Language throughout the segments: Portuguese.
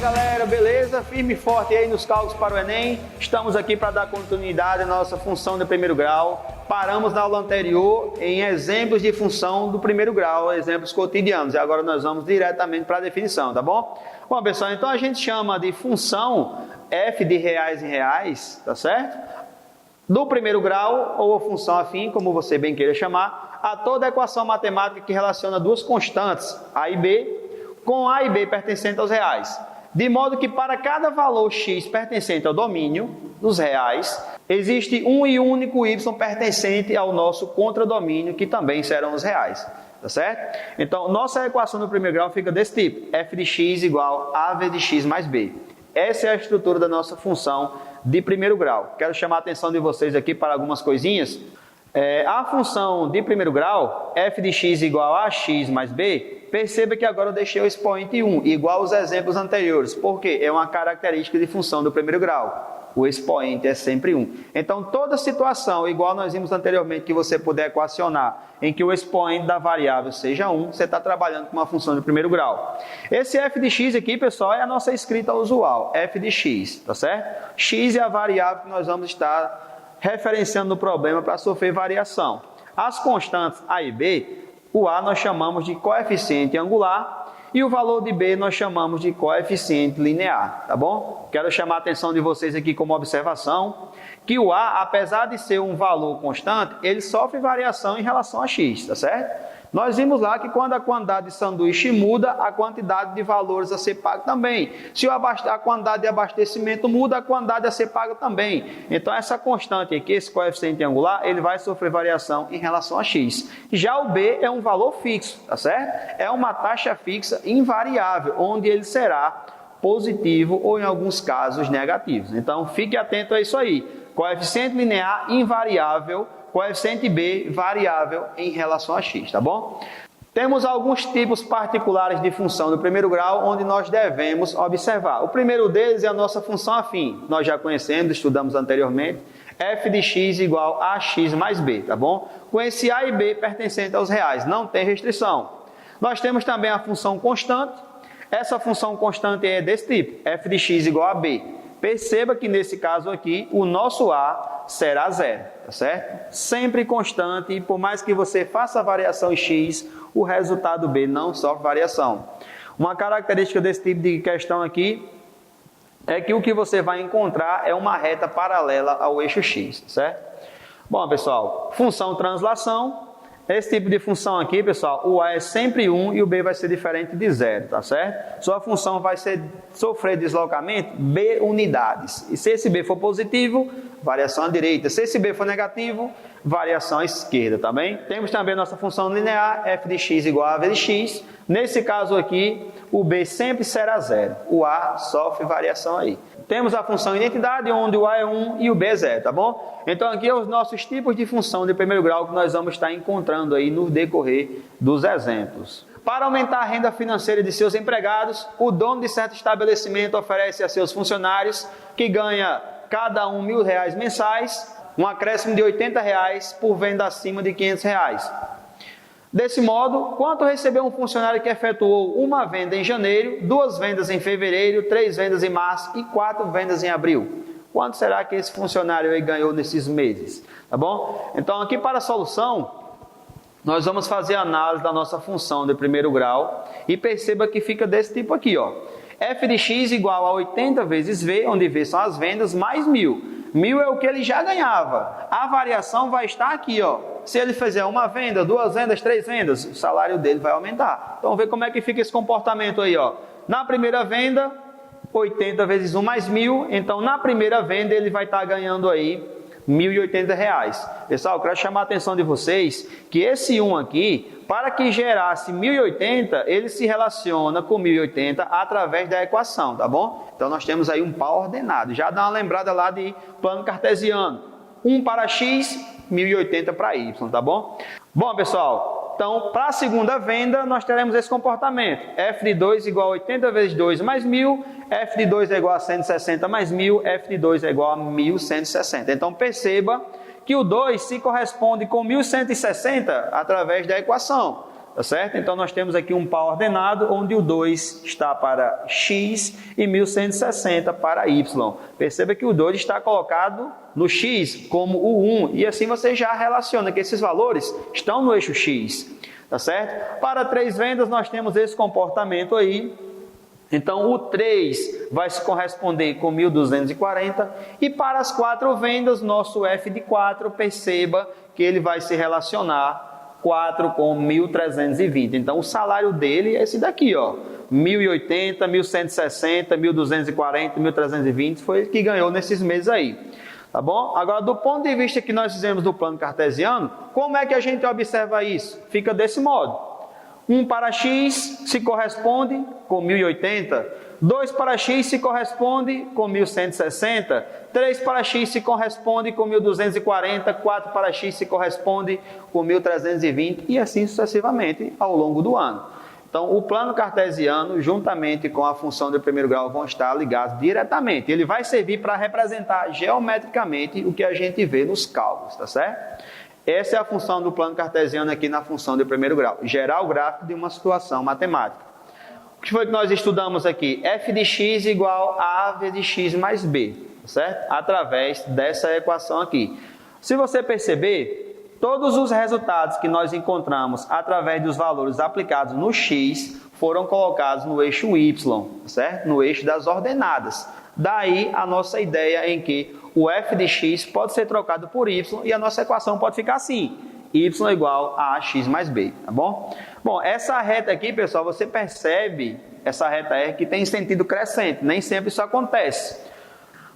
galera, beleza? Firme e forte aí nos cálculos para o Enem. Estamos aqui para dar continuidade à nossa função de primeiro grau. Paramos na aula anterior em exemplos de função do primeiro grau, exemplos cotidianos. E agora nós vamos diretamente para a definição, tá bom? Bom, pessoal, então a gente chama de função f de reais em reais, tá certo? Do primeiro grau, ou função afim, como você bem queira chamar, a toda equação matemática que relaciona duas constantes, a e b, com a e b pertencentes aos reais. De modo que para cada valor x pertencente ao domínio dos reais, existe um e único y pertencente ao nosso contradomínio, que também serão os reais. Tá certo? Então, nossa equação do primeiro grau fica desse tipo: f de x igual a v de x mais b. Essa é a estrutura da nossa função de primeiro grau. Quero chamar a atenção de vocês aqui para algumas coisinhas. A função de primeiro grau, f de x igual a x mais b, perceba que agora eu deixei o expoente 1, igual aos exemplos anteriores, porque é uma característica de função do primeiro grau. O expoente é sempre 1. Então, toda situação, igual nós vimos anteriormente, que você puder equacionar, em que o expoente da variável seja 1, você está trabalhando com uma função de primeiro grau. Esse f de x aqui, pessoal, é a nossa escrita usual, f de x, tá certo? X é a variável que nós vamos estar referenciando no problema para sofrer variação. As constantes a e b, o a nós chamamos de coeficiente angular e o valor de b nós chamamos de coeficiente linear, tá bom? Quero chamar a atenção de vocês aqui como observação que o a, apesar de ser um valor constante, ele sofre variação em relação a x, tá certo? Nós vimos lá que quando a quantidade de sanduíche muda, a quantidade de valores a ser pago também. Se a quantidade de abastecimento muda, a quantidade a ser paga também. Então, essa constante aqui, esse coeficiente angular, ele vai sofrer variação em relação a x. Já o b é um valor fixo, tá certo? É uma taxa fixa invariável, onde ele será positivo ou, em alguns casos, negativo. Então, fique atento a isso aí. Coeficiente linear invariável, coeficiente b variável em relação a x, tá bom? Temos alguns tipos particulares de função do primeiro grau, onde nós devemos observar. O primeiro deles é a nossa função afim. Nós já conhecemos, estudamos anteriormente, f de x igual a x mais b, tá bom? Com esse a e b pertencente aos reais, não tem restrição. Nós temos também a função constante. Essa função constante é desse tipo, f de x igual a b. Perceba que nesse caso aqui, o nosso a será zero, tá certo? Sempre constante, e por mais que você faça a variação em x, o resultado b não sofre variação. Uma característica desse tipo de questão aqui é que o que você vai encontrar é uma reta paralela ao eixo x, tá certo? Bom, pessoal, função translação. Esse tipo de função aqui, pessoal, o a é sempre 1 e o b vai ser diferente de 0, tá certo? Sua função vai sofrer deslocamento b unidades. E se esse b for positivo, variação à direita. Se esse b for negativo, variação à esquerda, tá bem? Temos também nossa função linear, f de x igual a v de x. Nesse caso aqui, o b sempre será 0. O a sofre variação aí. Temos a função identidade, onde o a é 1 e o b é 0, tá bom? Então aqui é os nossos tipos de função de primeiro grau que nós vamos estar encontrando aí no decorrer dos exemplos. Para aumentar a renda financeira de seus empregados, o dono de certo estabelecimento oferece a seus funcionários, que ganha cada um R$1.000 mensais, um acréscimo de R$80 por venda acima de R$500. Desse modo, quanto recebeu um funcionário que efetuou uma venda em janeiro, 2 vendas em fevereiro, 3 vendas em março e 4 vendas em abril? Quanto será que esse funcionário aí ganhou nesses meses? Tá bom? Então, aqui para a solução, nós vamos fazer a análise da nossa função de primeiro grau e perceba que fica desse tipo aqui, ó. f de x igual a 80 vezes v, onde v são as vendas, mais 1.000. 1.000 é o que ele já ganhava. A variação vai estar aqui, ó. Se ele fizer uma venda, 2 vendas, 3 vendas, o salário dele vai aumentar. Então, vamos ver como é que fica esse comportamento aí, ó. Na primeira venda, 80 vezes 1 mais 1.000. Então, na primeira venda, ele vai estar ganhando aí R$1.080. Pessoal, eu quero chamar a atenção de vocês que esse 1 aqui, para que gerasse 1.080, ele se relaciona com 1.080 através da equação, tá bom? Então, nós temos aí um par ordenado. Já dá uma lembrada lá de plano cartesiano. 1 para x, 1.080 para y, tá bom? Bom, pessoal, então, para a segunda venda, nós teremos esse comportamento. f de 2 igual a 80 vezes 2 mais 1.000, f de 2 é igual a 160 mais 1.000, f de 2 é igual a 1.160. Então, perceba que o 2 se corresponde com 1.160 através da equação. tá certo? Então nós temos aqui um par ordenado, onde o 2 está para x e 1160 para y. Perceba que o 2 está colocado no x como o 1, e assim você já relaciona que esses valores estão no eixo x, tá certo? Para 3 vendas nós temos esse comportamento aí. Então, o 3 vai se corresponder com 1.240, e para as 4 vendas, nosso F de 4, perceba que ele vai se relacionar 4 com 1.320. Então, o salário dele é esse daqui, ó, 1.080, 1.160, 1.240, 1.320, foi ele que ganhou nesses meses aí. Tá bom? Agora, do ponto de vista que nós fizemos do plano cartesiano, como é que a gente observa isso? Fica desse modo. 1 para x se corresponde com 1080, 2 para x se corresponde com 1160, 3 para x se corresponde com 1240, 4 para x se corresponde com 1320 e assim sucessivamente ao longo do ano. Então, o plano cartesiano, juntamente com a função de primeiro grau, vão estar ligados diretamente. Ele vai servir para representar geometricamente o que a gente vê nos cálculos, tá certo? Essa é a função do plano cartesiano aqui na função de primeiro grau, gerar o gráfico de uma situação matemática. O que foi que nós estudamos aqui? F de x igual a v de x mais b, certo? Através dessa equação aqui. Se você perceber, todos os resultados que nós encontramos através dos valores aplicados no x foram colocados no eixo y, certo? No eixo das ordenadas. Daí a nossa ideia em que o f de x pode ser trocado por y e a nossa equação pode ficar assim: y igual a x mais b, tá bom? Bom, essa reta aqui, pessoal, você percebe, essa reta R que tem sentido crescente, nem sempre isso acontece.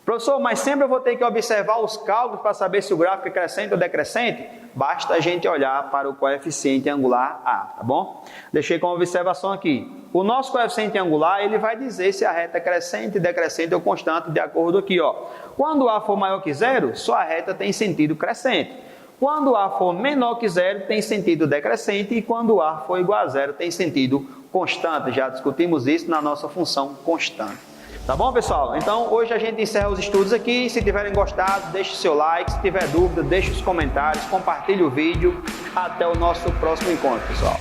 Professor, mas sempre eu vou ter que observar os cálculos para saber se o gráfico é crescente ou decrescente? Basta a gente olhar para o coeficiente angular A, tá bom? Deixei como observação aqui. O nosso coeficiente angular, ele vai dizer se a reta é crescente, decrescente ou constante, de acordo aqui, ó. Quando A for maior que zero, sua reta tem sentido crescente. Quando A for menor que zero, tem sentido decrescente. E quando A for igual a zero, tem sentido constante. Já discutimos isso na nossa função constante. Tá bom, pessoal? Então, hoje a gente encerra os estudos aqui. Se tiverem gostado, deixe seu like. Se tiver dúvida, deixe os comentários. Compartilhe o vídeo. Até o nosso próximo encontro, pessoal.